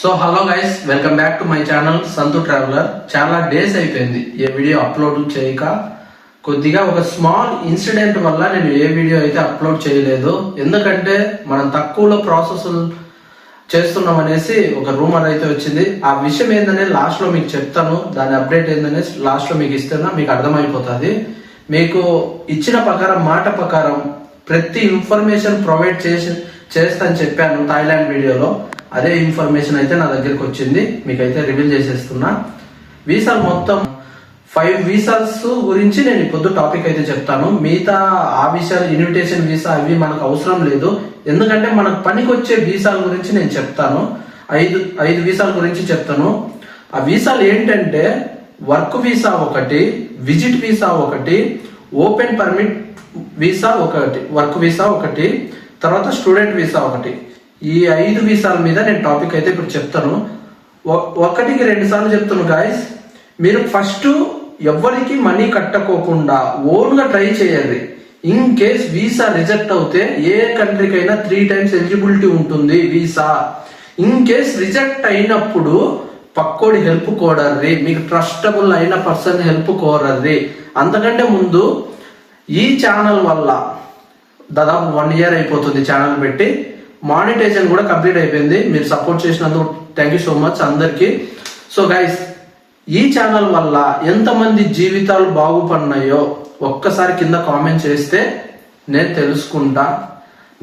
So hello guys, welcome back to my channel Santhu traveller. చాలా days అయిపోయింది ఏ video upload చేయక. కొద్దిగా ఒక స్మాల్ ఇన్సిడెంట్ వల్ల నేను ఏ వీడియో అయితే అప్లోడ్ చేయలేదు. ఎందుకంటే మనం తక్కువలో ప్రాసెస్ చేస్తున్నాం అనేసి ఒక రూమర్ అయితే వచ్చింది. ఆ విషయం ఏందనే లాస్ట్ లో మీకు చెప్తాను. దాని అప్డేట్ ఏందనే లాస్ట్ లో మీకు ఇస్తున్నా, మీకు అర్థమైపోతుంది. మీకు ఇచ్చిన ప్రకారం, మాట ప్రకారం ప్రతి ఇన్ఫర్మేషన్ ప్రొవైడ్ చేస్తా అని చెప్పాను థాయిలాండ్ వీడియోలో. అదే ఇన్ఫర్మేషన్ అయితే నా దగ్గరికి వచ్చింది, మీకైతే రివీల్ చేసేస్తున్నా. వీసాలు మొత్తం 5 వీసాస్ గురించి నేను ఇప్పుడు టాపిక్ అయితే చెప్తాను. మిగతా ఆ విషయాలు, ఇన్విటేషన్ వీసా అవి మనకు అవసరం లేదు. ఎందుకంటే మనకు పనికి వచ్చే వీసాల గురించి నేను చెప్తాను. ఐదు వీసాల గురించి చెప్తాను. ఆ వీసాలు ఏంటంటే వర్క్ వీసా ఒకటి, విజిట్ వీసా ఒకటి, ఓపెన్ పర్మిట్ వీసా ఒకటి, వర్క్ వీసా ఒకటి, తర్వాత స్టూడెంట్ వీసా ఒకటి. ఈ 5 వీసాల మీద నేను టాపిక్ అయితే ఇప్పుడు చెప్తాను. ఒకటికి 2 సార్లు చెప్తాను గాయస్. మీరు ఫస్ట్ ఎవరికి మనీ కట్టకోకుండా ఓన్ గా ట్రై చేయండి. ఇన్ కేస్ వీసా రిజెక్ట్ అవుతే ఏ కంట్రీకైనా 3 times ఎలిజిబిలిటీ ఉంటుంది వీసా. ఇన్ కేస్ రిజెక్ట్ అయినప్పుడు పక్కోడి హెల్ప్ కోరర్రి, మీకు ట్రస్టబుల్ అయిన పర్సన్ హెల్ప్ కోరర్రి. అంతకంటే ముందు ఈ ఛానల్ వల్ల దాదాపు 1 year అయిపోతుంది ఛానల్ పెట్టి. మానిటైజేషన్ కూడా కంప్లీట్ అయిపోయింది. మీరు సపోర్ట్ చేసినందుకు థ్యాంక్ యూ సో మచ్ అందరికి. సో గైస్, ఈ ఛానల్ వల్ల ఎంతమంది జీవితాలు బాగుపడినాయో ఒక్కసారి కింద కామెంట్ చేస్తే నేను తెలుసుకుంటా.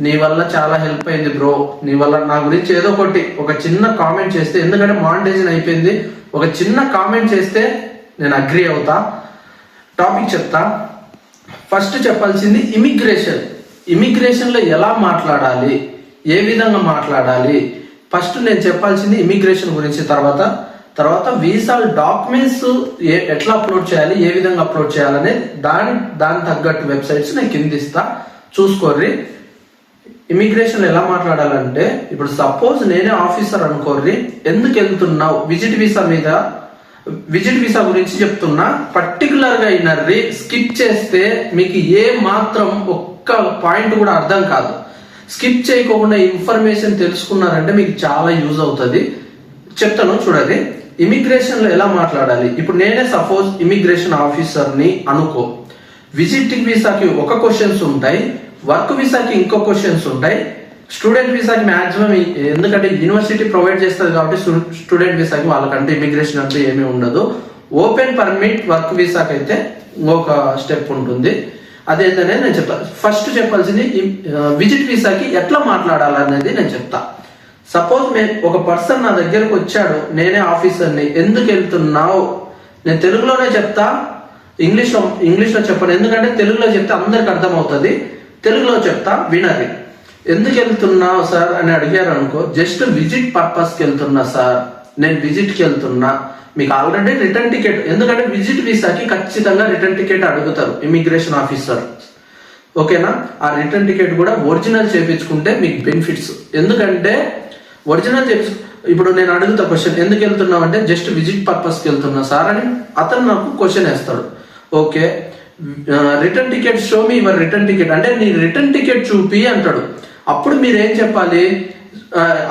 నీ వల్ల చాలా హెల్ప్ అయింది బ్రో, నీ వల్ల నా గురించి ఏదో ఒకటి ఒక చిన్న కామెంట్ చేస్తే, ఎందుకంటే మానిటైజేషన్ అయిపోయింది, ఒక చిన్న కామెంట్ చేస్తే నేను అగ్రి అవుతా. టాపిక్ చెప్తా. ఫస్ట్ చెప్పాల్సింది ఇమిగ్రేషన్ లో ఎలా మాట్లాడాలి, ఏ విధంగా మాట్లాడాలి. ఫస్ట్ నేను చెప్పాల్సింది ఇమిగ్రేషన్ గురించి. తర్వాత వీసా డాక్యుమెంట్స్ ఎట్లా అప్లోడ్ చేయాలి, ఏ విధంగా అప్లోడ్ చేయాలని దాని తగ్గట్టు వెబ్సైట్స్ నేను కింద ఇస్తా, చూసుకోర్రి. ఇమిగ్రేషన్ ఎలా మాట్లాడాలంటే, ఇప్పుడు సపోజ్ నేనే ఆఫీసర్ అనుకోర్రి, ఎందుకు వెళ్తున్నావు విజిట్ వీసా గురించి చెప్తున్నా. పర్టికులర్ గా అయినర్రి, స్కిప్ చేస్తే మీకు ఏ మాత్రం ఒక్క పాయింట్ కూడా అర్థం కాదు. స్కిప్ చేయకుండా ఇన్ఫర్మేషన్ తెలుసుకున్నారంటే మీకు చాలా యూజ్ అవుతుంది. చెప్తాను చూడండి. ఇమిగ్రేషన్ లో ఎలా మాట్లాడాలి. ఇప్పుడు నేనే సపోజ్ ఇమిగ్రేషన్ ఆఫీసర్ని అనుకో. విజిటింగ్ వీసాకి ఒక క్వశ్చన్స్ ఉంటాయి, వర్క్ వీసాకి ఇంకో క్వశ్చన్స్ ఉంటాయి, స్టూడెంట్ వీసాకి మాక్సిమం, ఎందుకంటే యూనివర్సిటీ ప్రొవైడ్ చేస్తుంది కాబట్టి స్టూడెంట్ వీసాకి వాళ్ళకంటే ఇమిగ్రేషన్ అంటే ఏమీ ఉండదు. ఓపెన్ పర్మిట్ వర్క్ వీసాకి అయితే ఇంకొక స్టెప్ ఉంటుంది. అదేంటనే నేను చెప్తా. ఫస్ట్ చెప్పాల్సింది విజిట్ వీసాకి ఎట్లా మాట్లాడాలనేది నేను చెప్తా. సపోజ్ ఒక పర్సన్ నా దగ్గరకు వచ్చాడు, నేనే ఆఫీసర్ని, ఎందుకు వెళ్తున్నావు, నేను తెలుగులోనే చెప్తా, ఇంగ్లీష్ లో చెప్పను. ఎందుకంటే తెలుగులో చెప్తే అందరికి అర్థమవుతుంది. తెలుగులో చెప్తా, వినది. ఎందుకు వెళ్తున్నావు సార్ అని అడిగారు అనుకో, జస్ట్ విజిట్ పర్పస్కి వెళ్తున్నా సార్, నేను విజిట్కి వెళ్తున్నా. మీకు ఆల్రెడీ రిటర్న్ టికెట్, ఎందుకంటే విజిట్ వీసాకి ఖచ్చితంగా రిటర్న్ టికెట్ అడుగుతారు ఇమిగ్రేషన్ ఆఫీసర్, ఓకేనా. ఆ రిటర్న్ టికెట్ కూడా ఒరిజినల్ చేయించుకుంటే మీకు బెనిఫిట్స్. ఎందుకంటే ఒరిజినల్ ఇప్పుడు నేను అడుగుతా క్వశ్చన్, ఎందుకు వెళ్తున్నావు అంటే జస్ట్ విజిట్ పర్పస్కి వెళ్తున్నా సార్ అని అతను నాకు క్వశ్చన్ వేస్తాడు. Okay, return ticket, show me your return ticket అంటే నీ రిటర్న్ టికెట్ చూపి అంటాడు. అప్పుడు మీరేం చెప్పాలి,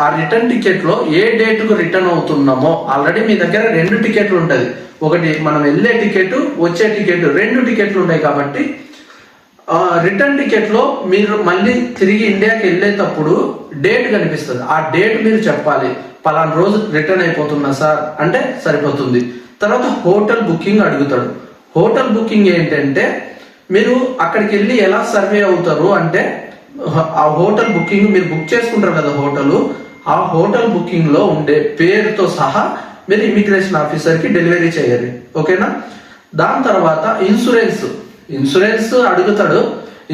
ఆ రిటర్న్ టికెట్ లో ఏ డేట్ కు రిటర్న్ అవుతున్నామో, ఆల్రెడీ మీ దగ్గర 2 టికెట్లు ఉంటది, ఒకటి మనం వెళ్ళే టికెట్, వచ్చే టికెట్, 2 టికెట్లు ఉంటాయి. కాబట్టి రిటర్న్ టికెట్ లో మీరు మళ్ళీ తిరిగి ఇండియాకి వెళ్ళేటప్పుడు డేట్ కనిపిస్తుంది. ఆ డేట్ మీరు చెప్పాలి, పలానా రోజు రిటర్న్ అయిపోతున్నా సార్ అంటే సరిపోతుంది. తర్వాత హోటల్ బుకింగ్ అడుగుతాడు. హోటల్ బుకింగ్ ఏంటంటే, మీరు అక్కడికి వెళ్ళి ఎలా సర్వే అవుతారు అంటే, ఆ హోటల్ బుకింగ్ మీరు బుక్ చేసుకుంటారు కదా హోటల్, ఆ హోటల్ బుకింగ్ లో ఉండే పేరుతో సహా మీరు ఇమిగ్రేషన్ ఆఫీసర్ కి డెలివరీ చేయాలి, ఓకేనా. దాని తర్వాత ఇన్సూరెన్స్ అడుగుతాడు.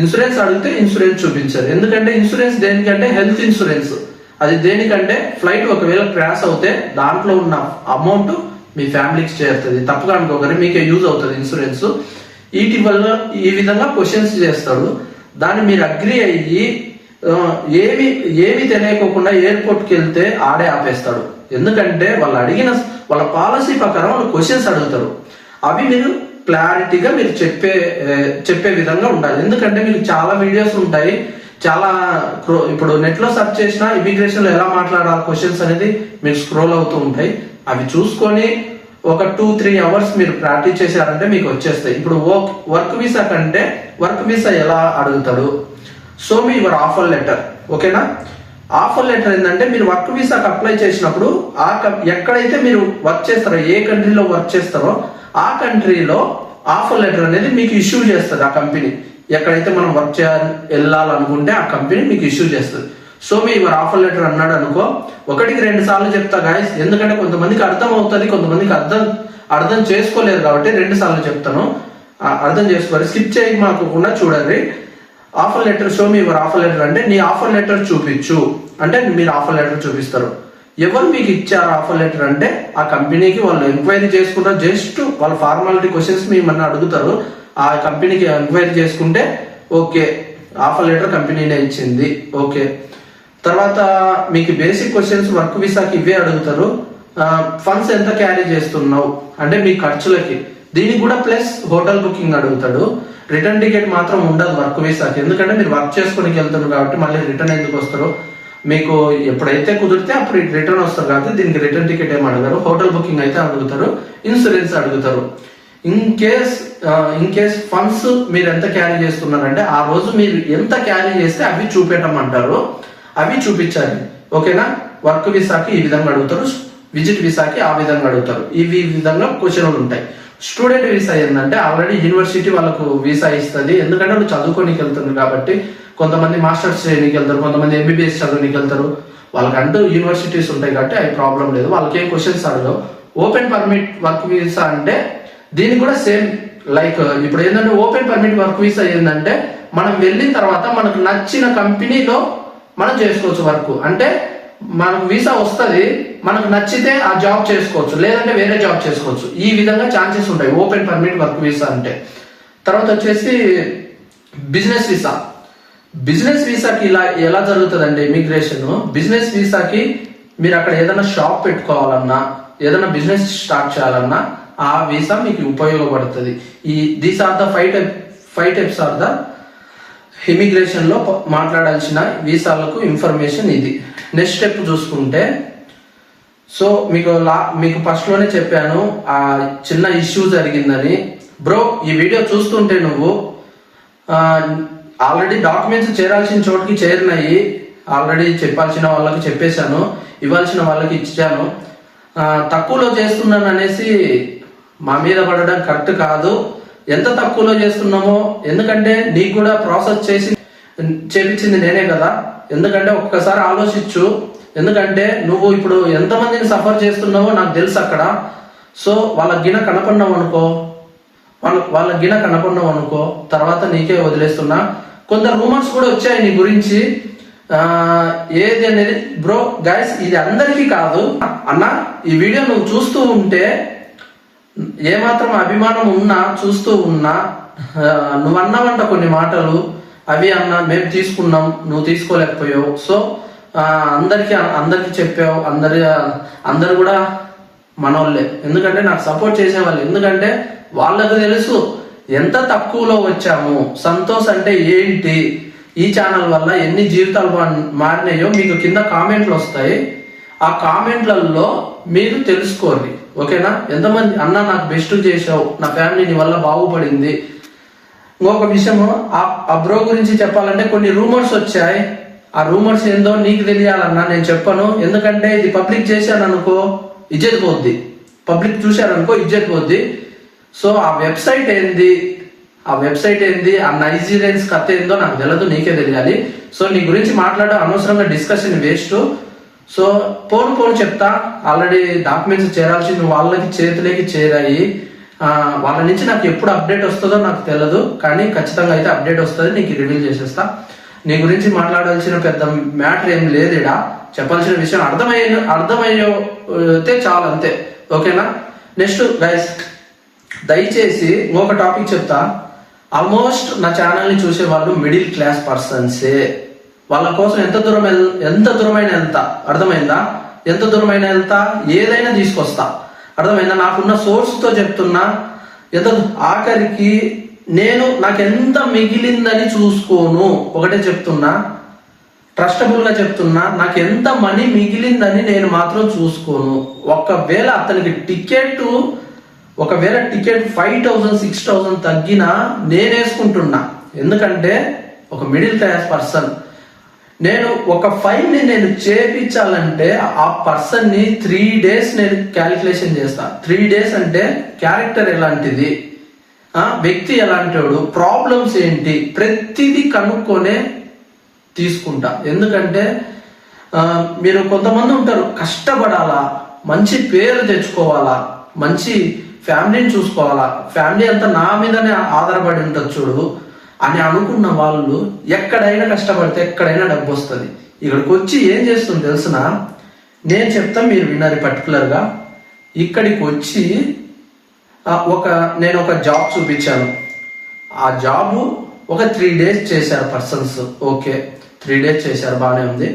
ఇన్సూరెన్స్ అడిగితే ఇన్సూరెన్స్ చూపించారు. ఎందుకంటే ఇన్సూరెన్స్ దేనికంటే హెల్త్ ఇన్సూరెన్స్. అది దేనికంటే ఫ్లైట్ ఒకవేళ క్రాష్ అవుతే దాంట్లో ఉన్న అమౌంట్ మీ ఫ్యామిలీకి చేరుతుంది. తప్పుగా అనుకోకరి, మీకే యూజ్ అవుతుంది ఇన్సూరెన్స్. వీటి వల్ల ఈ విధంగా క్వశ్చన్స్ చేస్తాడు. దాన్ని మీరు అగ్రి అయ్యి ఏమి తెలియకోకుండా ఎయిర్పోర్ట్కి వెళ్తే ఆడే ఆపేస్తాడు. ఎందుకంటే వాళ్ళ పాలసీ ప్రకారం వాళ్ళు క్వశ్చన్స్ అడుగుతారు. అవి మీరు క్లారిటీగా మీరు చెప్పే విధంగా ఉండాలి. ఎందుకంటే మీకు చాలా వీడియోస్ ఉంటాయి, చాలా ఇప్పుడు నెట్ లో సెర్చ్ చేసిన ఇమిగ్రేషన్ లో ఎలా మాట్లాడాలి క్వశ్చన్స్ అనేది మీకు స్క్రోల్ అవుతూ ఉంటాయి. అవి చూసుకొని ఒక 2-3 అవర్స్ మీరు ప్రాక్టీస్ చేశారంటే మీకు వచ్చేస్తాయి. ఇప్పుడు వర్క్ వీసా కంటే వర్క్ వీసా ఎలా అడుగుతాడు, so me your offer letter. ఓకేనా, ఆఫర్ లెటర్ ఏంటంటే మీరు వర్క్ వీసాకి అప్లై చేసినప్పుడు ఎక్కడైతే మీరు వర్క్ చేస్తారో, ఏ కంట్రీలో వర్క్ చేస్తారో ఆ కంట్రీలో ఆఫర్ లెటర్ అనేది మీకు ఇష్యూ చేస్తుంది ఆ కంపెనీ. ఎక్కడైతే మనం వర్క్ వెళ్ళాలనుకుంటే ఆ కంపెనీ మీకు ఇష్యూ చేస్తుంది. So me your offer letter అన్నాడు అనుకో, 1-2 సార్లు చెప్తా గాయస్, ఎందుకంటే కొంతమందికి అర్థం అవుతుంది, కొంతమందికి అర్థం చేసుకోలేరు కాబట్టి 2 సార్లు చెప్తాను. అర్థం చేసుకోవాలి, స్కిప్ చేయకుండా చూడండి. Offer letter, show me your offer letter అంటే నీ ఆఫర్ లెటర్ చూపించు అంటే మీరు ఆఫర్ లెటర్ చూపిస్తారు. ఎవరు మీకు ఇచ్చారు ఆఫర్ లెటర్ అంటే ఆ కంపెనీకి వాళ్ళు ఎంక్వైరీ చేసుకుంటారు. జస్ట్ వాళ్ళ ఫార్మాలిటీ క్వశ్చన్స్ మిమ్మల్ని అడుగుతారు. ఆ కంపెనీకి ఎంక్వైరీ చేసుకుంటే ఓకే ఆఫర్ లెటర్ కంపెనీనే ఇచ్చింది. ఓకే, తర్వాత మీకు బేసిక్ క్వశ్చన్స్ వర్క్ వీసాకి ఇవే అడుగుతారు. ఫండ్స్ ఎంత క్యారీ చేస్తున్నావు అంటే మీ ఖర్చులకి, దీనికి కూడా ప్లస్ హోటల్ బుకింగ్ అడుగుతాడు. రిటర్న్ టికెట్ మాత్రం ఉండదు వర్క్ వీసాకి, ఎందుకంటే మీరు వర్క్ చేసుకుని వెళ్తున్నారు కాబట్టి మళ్ళీ రిటర్న్ ఎందుకు వస్తారు, మీకు ఎప్పుడైతే కుదిరితే అప్పుడు రిటర్న్ వస్తారు కాబట్టి దీనికి రిటర్న్ టికెట్ ఏమి అడగారు. హోటల్ బుకింగ్ అయితే అడుగుతారు, ఇన్సూరెన్స్ అడుగుతారు. ఇన్ కేస్ ఫండ్స్ మీరు ఎంత క్యారీ చేస్తున్నారంటే ఆ రోజు మీరు ఎంత క్యారీ చేస్తే అవి చూపెట్టమంటారు, అవి చూపించాలి. ఓకేనా, వర్క్ వీసాకి ఈ విధంగా అడుగుతారు, విజిట్ వీసాకి ఆ విధంగా అడుగుతారు. ఈ విధంగా క్వశ్చన్లు ఉంటాయి. స్టూడెంట్ వీసా ఏంటంటే ఆల్రెడీ యూనివర్సిటీ వాళ్ళకు వీసా ఇస్తుంది, ఎందుకంటే వాళ్ళు చదువుకోనికి వెళ్తున్నారు కాబట్టి. కొంతమంది మాస్టర్స్ చేయడానికి వెళ్తారు, కొంతమంది ఎంబీబీఎస్ చదవడానికి వెళ్తారు, వాళ్ళకంటూ యూనివర్సిటీస్ ఉంటాయి కాబట్టి అవి ప్రాబ్లం లేదు, వాళ్ళకి ఏం క్వశ్చన్స్ అడగవు. ఓపెన్ పర్మిట్ వర్క్ వీసా అంటే దీనికి కూడా సేమ్ లైక్ ఇప్పుడు ఏంటంటే ఓపెన్ పర్మిట్ వర్క్ వీసా ఏంటంటే మనం వెళ్ళిన తర్వాత మనకు నచ్చిన కంపెనీలో మనం చేసుకోవచ్చు వర్క్. అంటే మనకు వీసా వస్తుంది, మనకు నచ్చితే ఆ జాబ్ చేసుకోవచ్చు, లేదంటే వేరే జాబ్ చేసుకోవచ్చు. ఈ విధంగా ఛాన్సెస్ ఉంటాయి ఓపెన్ పర్మిట్ వర్క్ వీసా అంటే. తర్వాత వచ్చేసి బిజినెస్ వీసా. బిజినెస్ వీసాకి ఇలా ఎలా జరుగుతుందంటే ఇమిగ్రేషన్, బిజినెస్ వీసాకి మీరు అక్కడ ఏదైనా షాప్ పెట్టుకోవాలన్నా, ఏదైనా బిజినెస్ స్టార్ట్ చేయాలన్నా ఆ వీసా మీకు ఉపయోగపడుతుంది. These are the 5 types are the immigration లో మాట్లాడాల్సిన వీసాలకు ఇన్ఫర్మేషన్ ఇది. నెక్స్ట్ స్టెప్ చూసుకుంటే, సో మీకు ఫస్ట్ లోనే చెప్పాను ఆ చిన్న ఇష్యూ జరిగిందని. బ్రో ఈ వీడియో చూస్తుంటే నువ్వు ఆల్రెడీ డాక్యుమెంట్స్ చేరాల్సిన చోటుకి చేరినాయి, ఆల్రెడీ చెప్పాల్సిన వాళ్ళకి చెప్పేశాను, ఇవ్వాల్సిన వాళ్ళకి ఇచ్చాను, తక్కువలో చేస్తున్నాను అనేసి మా మీద పడడం కరెక్ట్ కాదు. ఎంత తక్కువలో చేస్తున్నామో, ఎందుకంటే నీకు కూడా ప్రాసెస్ చేపించింది నేనే కదా. ఎందుకంటే ఒక్కసారి ఆలోచించు, ఎందుకంటే నువ్వు ఇప్పుడు ఎంతమందిని సఫర్ చేస్తున్నావో నాకు తెలుసు అక్కడ. సో వాళ్ళ గిన కనపడినావు అనుకో తర్వాత నీకే వదిలేస్తున్నా. కొంత రూమర్స్ కూడా వచ్చాయి నీ గురించి, ఏది అనేది బ్రో గైస్ ఇది అందరికీ కాదు అన్న. ఈ వీడియో నువ్వు చూస్తూ ఉంటే ఏమాత్రం అభిమానం ఉన్నా చూస్తూ ఉన్నా, నువ్వు అన్నావంట కొన్ని మాటలు, అవి అన్నా మేము తీసుకున్నాం, నువ్వు తీసుకోలేకపోయావు. సో అందరికి చెప్పావు, అందరు కూడా మనోళ్ళే, ఎందుకంటే నాకు సపోర్ట్ చేసేవాళ్ళు. ఎందుకంటే వాళ్ళకు తెలుసు ఎంత తక్కువలో వచ్చాము, సంతోష్ అంటే ఏంటి, ఈ ఛానల్ వల్ల ఎన్ని జీవితాలు మారినాయో మీకు కింద కామెంట్లు వస్తాయి. ఆ కామెంట్లలో మీరు తెలుసుకోండి. ఓకేనా, ఎంతమంది అన్న నాకు బెస్ట్ చేసావు, నా ఫ్యామిలీ నీ వల్ల బాగుపడింది. ఇంకొక విషయము ఆ బ్రో గురించి చెప్పాలంటే కొన్ని రూమర్స్ వచ్చాయి. ఆ రూమర్స్ ఏందో నీకు తెలియాలన్నా నేను చెప్పను, ఎందుకంటే ఇది పబ్లిక్ చేశాను అనుకో ఇజ్జత్ పోద్ది, పబ్లిక్ చూశారనుకో ఇజ్జత్ పోద్ది. సో ఆ వెబ్సైట్ ఏంది, ఆ నైజీరియన్స్ కథ ఏందో నాకు తెలియదు, నీకే తెలియాలి. సో నీ గురించి మాట్లాడే అనవసరంగా డిస్కషన్ వేస్ట్. సో పోను చెప్తా, ఆల్రెడీ డాక్యుమెంట్స్ చేరాల్సింది వాళ్ళకి చేతులకి చేరాయి. వాళ్ళ నుంచి నాకు ఎప్పుడు అప్డేట్ వస్తుందో నాకు తెలియదు, కానీ ఖచ్చితంగా అయితే అప్డేట్ వస్తుంది, నీకు రివీల్ చేసేస్తా. నీ గురించి మాట్లాడాల్సిన పెద్ద మ్యాటర్ ఏం లేదు, ఇక్కడ చెప్పాల్సిన విషయం అర్థమయ్యే చాలు అంతే. ఓకేనా, నెక్స్ట్ గైస్ దయచేసి ఇంకొక టాపిక్ చెప్తా. ఆల్మోస్ట్ నా ఛానల్ని చూసే వాళ్ళు మిడిల్ క్లాస్ పర్సన్సే. వాళ్ళ కోసం ఎంత దూరమైన వెళ్తా, అర్థమైందా? ఎంత దూరమైన వెళ్తా, ఏదైనా తీసుకొస్తా, అర్థమైందా? నాకున్న సోర్స్తో చెప్తున్నా. ఆఖరికి నాకు ఎంత మిగిలిందని చూసుకోను, ఒకటే చెప్తున్నా. ట్రస్టబుల్ గా చెప్తున్నా, నాకు ఎంత మనీ మిగిలిందని నేను మాత్రం చూసుకోను. ఒకవేళ అతనికి టికెట్ 5,000 6,000 తగ్గినా నేను వేసుకుంటున్నా. ఎందుకంటే ఒక మిడిల్ క్లాస్ పర్సన్, నేను ఒక ఫైల్ ని నేను చేపించాలంటే ఆ పర్సన్ ని 3 days నేను క్యాలిక్యులేషన్ చేస్తా. 3 days అంటే క్యారెక్టర్ ఎలాంటిది, వ్యక్తి ఎలాంటివాడు, ప్రాబ్లమ్స్ ఏంటి, ప్రతిదీ కనుక్కొనే తీసుకుంటా. ఎందుకంటే మీరు కొంతమంది ఉంటారు, కష్టపడాలా, మంచి పేరు తెచ్చుకోవాలా, మంచి ఫ్యామిలీని చూసుకోవాలా, ఫ్యామిలీ అంతా నా మీదనే ఆధారపడి ఉంటుంది చూడు అని అనుకున్న వాళ్ళు ఎక్కడైనా కష్టపడితే ఎక్కడైనా డబ్బు వస్తుంది. ఇక్కడికి వచ్చి ఏం చేస్తుంది తెలుసునా, నేను చెప్తాను, మీరు వినాలి. పర్టికులర్గా ఇక్కడికి వచ్చి నేను ఒక జాబ్ చూపించాను. ఆ జాబు ఒక 3 days చేశారు పర్సన్స్. ఓకే, 3 days చేశారు, బాగానే ఉంది.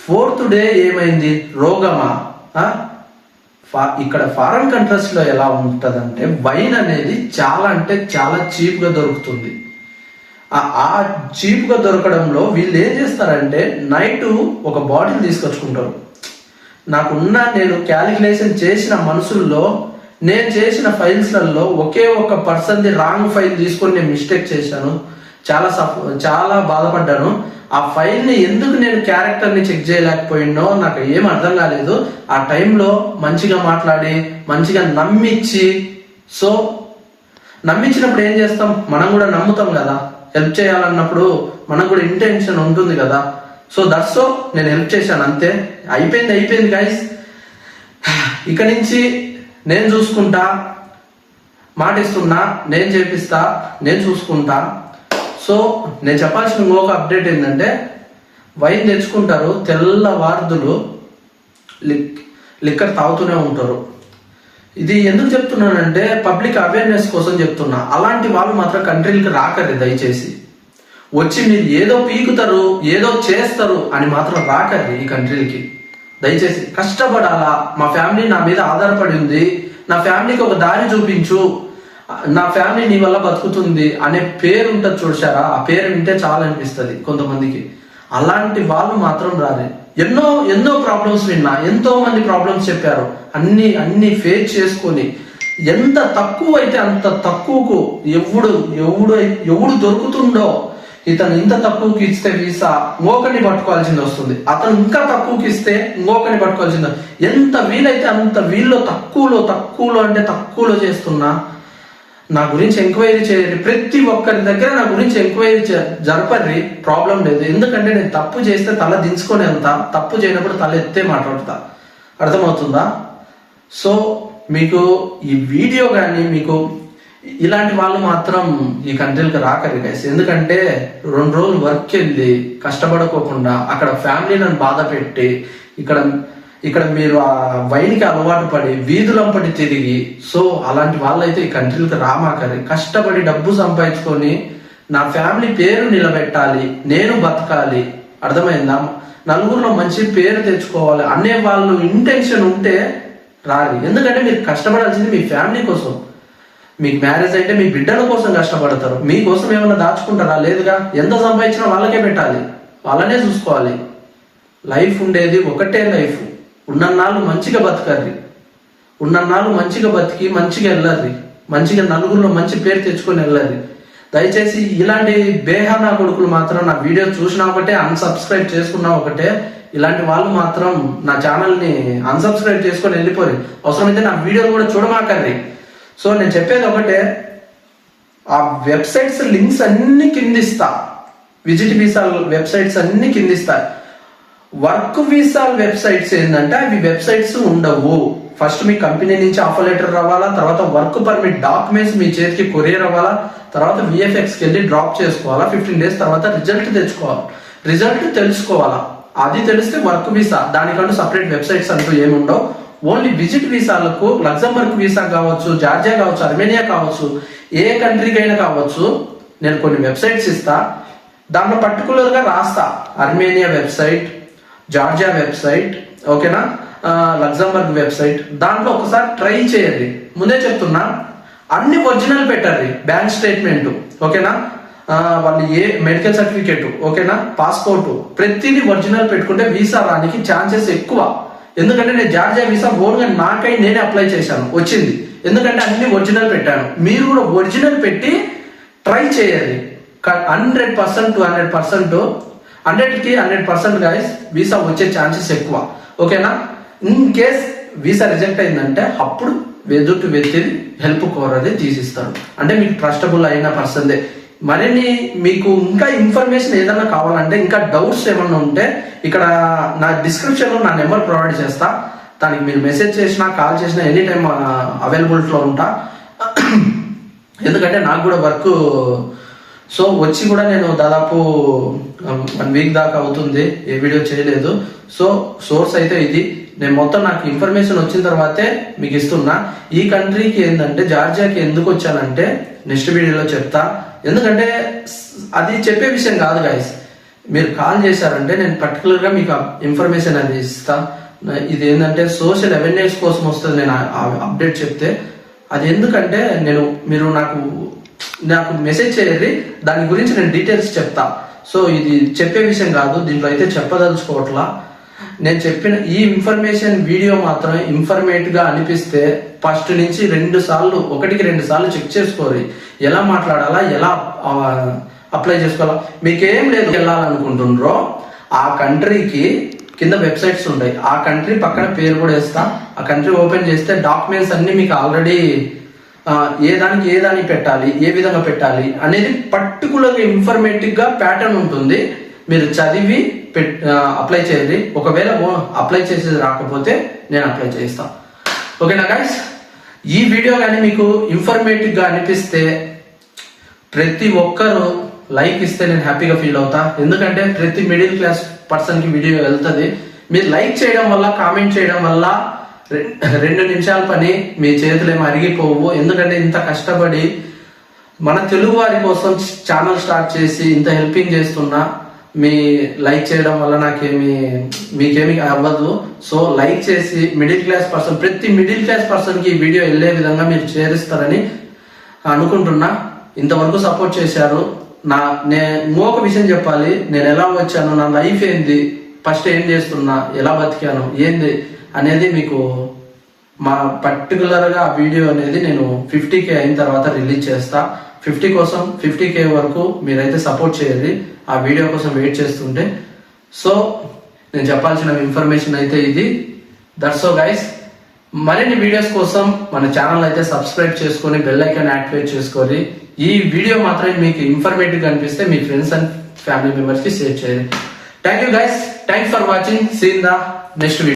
4th day ఏమైంది, రోగమా. ఇక్కడ ఫారెన్ కంట్రీస్ లో ఎలా ఉంటుందంటే వైన్ అనేది చాలా అంటే చాలా చీప్ గా దొరుకుతుంది. ఆ చీప్ గా దొరకడంలో వీళ్ళు ఏం చేస్తారంటే నైట్ ఒక బాటిల్ తీసుకొచ్చుకుంటారు. నేను క్యాలిక్యులేషన్ చేసిన మనుషుల్లో, నేను చేసిన ఫైల్స్లలో ఒకే ఒక పర్సన్ది రాంగ్ ఫైల్ తీసుకొని నేను మిస్టేక్ చేశాను. చాలా బాధపడ్డాను. ఆ ఫైల్ ని ఎందుకు నేను క్యారెక్టర్ ని చెక్ చేయలేకపోయినో నాకు ఏం అర్థం కాలేదు. ఆ టైంలో మంచిగా మాట్లాడి మంచిగా నమ్మించినప్పుడు ఏం చేస్తాం, మనం కూడా నమ్ముతాం కదా. హెల్ప్ చేయాలన్నప్పుడు మనకు కూడా ఇంటెన్షన్ ఉంటుంది కదా. సో నేను హెల్ప్ చేశాను, అంతే. అయిపోయింది గైస్. ఇక నుంచి నేను చూసుకుంటా, మాటిస్తున్నా, నేను చేపిస్తా, నేను చూసుకుంటా. సో నేను చెప్పాల్సిన ఇంకొక అప్డేట్ ఏంటంటే, వైన్ తెచ్చుకుంటారు, తెల్లవార్దులు లిక్కర్ తాగుతూనే ఉంటారు. ఇది ఎందుకు చెప్తున్నానంటే పబ్లిక్ అవేర్నెస్ కోసం చెప్తున్నా. అలాంటి వాళ్ళు మాత్రం కంట్రీలకి రాకర్రి, దయచేసి. వచ్చి మీరు ఏదో పీకుతారు, ఏదో చేస్తారు అని మాత్రం రాకర్రి ఈ కంట్రీలకి. దయచేసి కష్టపడాలా, మా ఫ్యామిలీ నా మీద ఆధారపడి ఉంది, నా ఫ్యామిలీకి ఒక దారి చూపించు, నా ఫ్యామిలీ నీ వల్ల బతుకుతుంది అనే పేరు ఉంటుంది చూసారా, ఆ పేరు వింటే చాలా అనిపిస్తుంది కొంతమందికి. అలాంటి వాళ్ళు మాత్రం రాలే. ఎన్నో ప్రాబ్లమ్స్ విన్నా, ఎంతో మంది ప్రాబ్లమ్స్ చెప్పారు. అన్ని ఫేస్ చేసుకొని ఎంత తక్కువ అయితే అంత తక్కువకు ఎవడు దొరుకుతుండో, ఇతను ఇంత తక్కువకి ఇస్తే వీసా ఇంకొకరిని పట్టుకోవాల్సింది వస్తుంది, అతను ఇంకా తక్కువకి ఇస్తే ఇంకొకరిని పట్టుకోవాల్సింది. ఎంత వీలైతే అంత వీళ్ళు తక్కువలో అంటే తక్కువలో చేస్తున్నా. నా గురించి ఎంక్వైరీ చేయండి, ప్రతి ఒక్కరి దగ్గర నా గురించి ఎంక్వైరీ జరపర్రి, ప్రాబ్లం లేదు. ఎందుకంటే నేను తప్పు చేస్తే తల దించుకొని వెళ్తా, తప్పు చేయనప్పుడు తల ఎత్తే మాట్లాడతా. అర్థమవుతుందా? సో మీకు ఈ వీడియో కానీ మీకు ఇలాంటి వాళ్ళు మాత్రం ఈ కంట్రీలకు రాకరి గైస్. ఎందుకంటే 2 రోజులు వర్క్ వెళ్ళి కష్టపడుకోకుండా అక్కడ ఫ్యామిలీలను బాధ పెట్టి ఇక్కడ మీరు ఆ వైన్కి అలవాటు పడి వీధులంపటి తిరిగి, సో అలాంటి వాళ్ళైతే ఈ కంట్రీలకు రామాకరి. కష్టపడి డబ్బు సంపాదించుకొని నా ఫ్యామిలీ పేరు నిలబెట్టాలి, నేను బతకాలి, అర్థమైందా, నలుగురిలో మంచి పేరు తెచ్చుకోవాలి అనే వాళ్ళు ఇంటెన్షన్ ఉంటే రాలి. ఎందుకంటే మీరు కష్టపడాల్సింది మీ ఫ్యామిలీ కోసం. మీకు మ్యారేజ్ అయితే మీ బిడ్డల కోసం కష్టపడతారు, మీకోసం ఏమైనా దాచుకుంటారా? లేదుగా. ఎంత సంపాదించినా వాళ్ళకే పెట్టాలి, వాళ్ళనే చూసుకోవాలి. లైఫ్ ఉండేది ఒకటే లైఫ్. ఉన్నన్నాళ్ళు మంచిగా బతకర్రి, ఉన్నన్నాళ్ళు మంచిగా బతికి మంచిగా వెళ్ళర్రి, మంచిగా నలుగురిలో మంచి పేరు తెచ్చుకొని వెళ్ళర్రి. దయచేసి ఇలాంటి బేహానా కొడుకులు మాత్రం నా వీడియో చూసినా ఒకటే, అన్సబ్స్క్రైబ్ చేసుకున్నా ఒకటే. ఇలాంటి వాళ్ళు మాత్రం నా ఛానల్ని అన్సబ్స్క్రైబ్ చేసుకొని వెళ్ళిపోయి, అవసరమైతే నా వీడియోలు కూడా చూడమాకర్రి. సో నేను చెప్పేది ఒకటే, ఆ వెబ్సైట్స్ లింక్స్ అన్ని కిందిస్తా, విజిట్ వీసా వెబ్సైట్స్ అన్ని కిందిస్తా. వర్క్ వీసా వెబ్సైట్స్ ఏంటంటే అవి వెబ్సైట్స్ ఉండవు. ఫస్ట్ మీ కంపెనీ నుంచి ఆఫర్ లెటర్ రావాలా, తర్వాత వర్క్ పర్మిట్ డాక్యుమెంట్స్ మీ చేతికి కొరియర్ అవ్వాలా, తర్వాత విఎఫ్ఎక్స్కి వెళ్ళి డ్రాప్ చేసుకోవాలా, 15 days తర్వాత రిజల్ట్ తెలుసుకోవాలా. అది తెలిస్తే వర్క్ వీసా. దానికంటూ సపరేట్ వెబ్సైట్స్ అంటూ ఏముండవు. ఓన్లీ విజిట్ వీసాలకు లగ్జంబర్గ్ వీసా కావచ్చు, జార్జియా కావచ్చు, అర్మేనియా కావచ్చు, ఏ కంట్రీకి అయినా కావచ్చు, నేను కొన్ని వెబ్సైట్స్ ఇస్తా. దాంట్లో పర్టికులర్గా రాస్తా అర్మేనియా వెబ్సైట్, జార్జియా వెబ్సైట్, ఓకేనా, లగ్జంబర్గ్ వెబ్సైట్. దాంట్లో ఒకసారి ట్రై చేయండి. ముందే చెప్తున్నా, అన్ని ఒరిజినల్ పెట్టండి, బ్యాంక్ స్టేట్మెంట్, ఓకేనా, వాళ్ళు ఏ మెడికల్ సర్టిఫికేట్, ఓకేనా, పాస్పోర్ట్, ప్రతిదీ ఒరిజినల్ పెట్టుకుంటే వీసా రానికి ఛాన్సెస్ ఎక్కువ. ఎందుకంటే నేను జార్జియా వీసా ఓన్గా నాకై నేనే అప్లై చేశాను, వచ్చింది. ఎందుకంటే అన్ని ఒరిజినల్ పెట్టాను. మీరు కూడా ఒరిజినల్ పెట్టి ట్రై చేయాలి. 100% to 100%, 100కి 100% గాయస్ వీసా వచ్చే ఛాన్సెస్ ఎక్కువ, ఓకేనా. ఇన్ కేస్ వీసా రిజెక్ట్ అయిందంటే అప్పుడు ఎదుటి వ్యక్తిని హెల్ప్ కోరది తీసిస్తారు. అంటే మీకు ట్రస్టబుల్ అయిన పర్సన్దే. మరిన్ని మీకు ఇంకా ఇన్ఫర్మేషన్ ఏదైనా కావాలంటే, ఇంకా డౌట్స్ ఏమన్నా ఉంటే ఇక్కడ నా డిస్క్రిప్షన్లో నా నెంబర్ ప్రొవైడ్ చేస్తా. దానికి మీరు మెసేజ్ చేసినా కాల్ చేసినా ఎనీ టైం అవైలబిలిటీలో ఉంటా. ఎందుకంటే నాకు కూడా వర్క్, సో వచ్చి కూడా నేను దాదాపు 1 వీక్ దాకా అవుతుంది ఏ వీడియో చేయలేదు. సో సోర్స్ అయితే ఇది. నేను మొత్తం నాకు ఇన్ఫర్మేషన్ వచ్చిన తర్వాతే మీకు ఇస్తున్నా. ఈ కంట్రీకి ఏంటంటే జార్జియాకి ఎందుకు వచ్చానంటే నెక్స్ట్ వీడియోలో చెప్తా. ఎందుకంటే అది చెప్పే విషయం కాదు గైస్. మీరు కాల్ చేశారంటే నేను పర్టికులర్గా మీకు ఇన్ఫర్మేషన్ అది ఇస్తా. ఇది ఏంటంటే సోషల్ అవేర్నెస్ కోసం వస్తుంది నేను అప్డేట్ చెప్తే. అది ఎందుకంటే మీరు నాకు మెసేజ్ చేయండి, దాని గురించి నేను డీటెయిల్స్ చెప్తా. సో ఇది చెప్పే విషయం కాదు, దీంట్లో అయితే చెప్పదలుచుకోవట్లా. నేను చెప్పిన ఈ ఇన్ఫర్మేషన్ వీడియో మాత్రం ఇన్ఫర్మేటివ్ గా అనిపిస్తే ఫస్ట్ నుంచి 2 సార్లు, 1కి 2 సార్లు చెక్ చేసుకోరు. ఎలా మాట్లాడాలా, ఎలా అప్లై చేసుకోవాలా. మీకేం లేదు, వెళ్ళాలనుకుంటుండ్రో ఆ కంట్రీకి కింద వెబ్సైట్స్ ఉంటాయి. ఆ కంట్రీ పక్కన పేరు కూడా వేస్తా. ఆ కంట్రీ ఓపెన్ చేస్తే డాక్యుమెంట్స్ అన్ని మీకు ఆల్రెడీ ఏ దానికి పెట్టాలి, ఏ విధంగా పెట్టాలి అనేది పర్టికులర్గా ఇన్ఫర్మేటివ్ గా ప్యాటర్న్ ఉంటుంది. మీరు చదివి అప్లై చేయండి. ఒకవేళ అప్లై చేసేది రాకపోతే నేను అప్లై చేస్తాను, ఓకేనా గైస్. ఈ వీడియో కానీ మీకు ఇన్ఫర్మేటివ్ గా అనిపిస్తే ప్రతి ఒక్కరు లైక్ ఇస్తే నేను హ్యాపీగా ఫీల్ అవుతా. ఎందుకంటే ప్రతి మిడిల్ క్లాస్ పర్సన్ కి వీడియో వెళ్తుంది. మీరు లైక్ చేయడం వల్ల, కామెంట్ చేయడం వల్ల 2 నిమిషాల పని మీ చేతులు ఏమో అరిగిపోవు. ఎందుకంటే ఇంత కష్టపడి మన తెలుగు వారి కోసం ఛానల్ స్టార్ట్ చేసి ఇంత హెల్పింగ్ చేస్తున్నా. మీ లైక్ చేయడం వల్ల మీకేమి అవ్వదు. సో లైక్ చేసి ప్రతి మిడిల్ క్లాస్ పర్సన్ కి వీడియో వెళ్ళే విధంగా మీరు చేరిస్తారని అనుకుంటున్నా. ఇంతవరకు సపోర్ట్ చేశారు. ఇంకొక విషయం చెప్పాలి, నేను ఎలా వచ్చాను, నా లైఫ్ ఏంది, ఫస్ట్ ఏం చేస్తున్నా, ఎలా బతికాను ఏంది అనేది మీకు మా పర్టికులర్గా ఆ వీడియో అనేది నేను 50K అయిన తర్వాత రిలీజ్ చేస్తా. 50K వరకు మీరైతే సపోర్ట్ చేయాలి ఆ వీడియో కోసం వెయిట్ చేస్తుంటే. సో నేను చెప్పాల్సిన ఇన్ఫర్మేషన్ అయితే ఇది. That's so guys. మరిన్ని వీడియోస్ కోసం మన ఛానల్ అయితే సబ్స్క్రైబ్ చేసుకొని బెల్ ఐకాన్ యాక్టివేట్ చేసుకొని ఈ వీడియో మాత్రమే మీకు ఇన్ఫర్మేటివ్ అనిపిస్తే మీ ఫ్రెండ్స్ అండ్ ఫ్యామిలీ మెంబర్స్ కి షేర్ చేయండి. Thank you guys. Thanks for watching. See in the next video.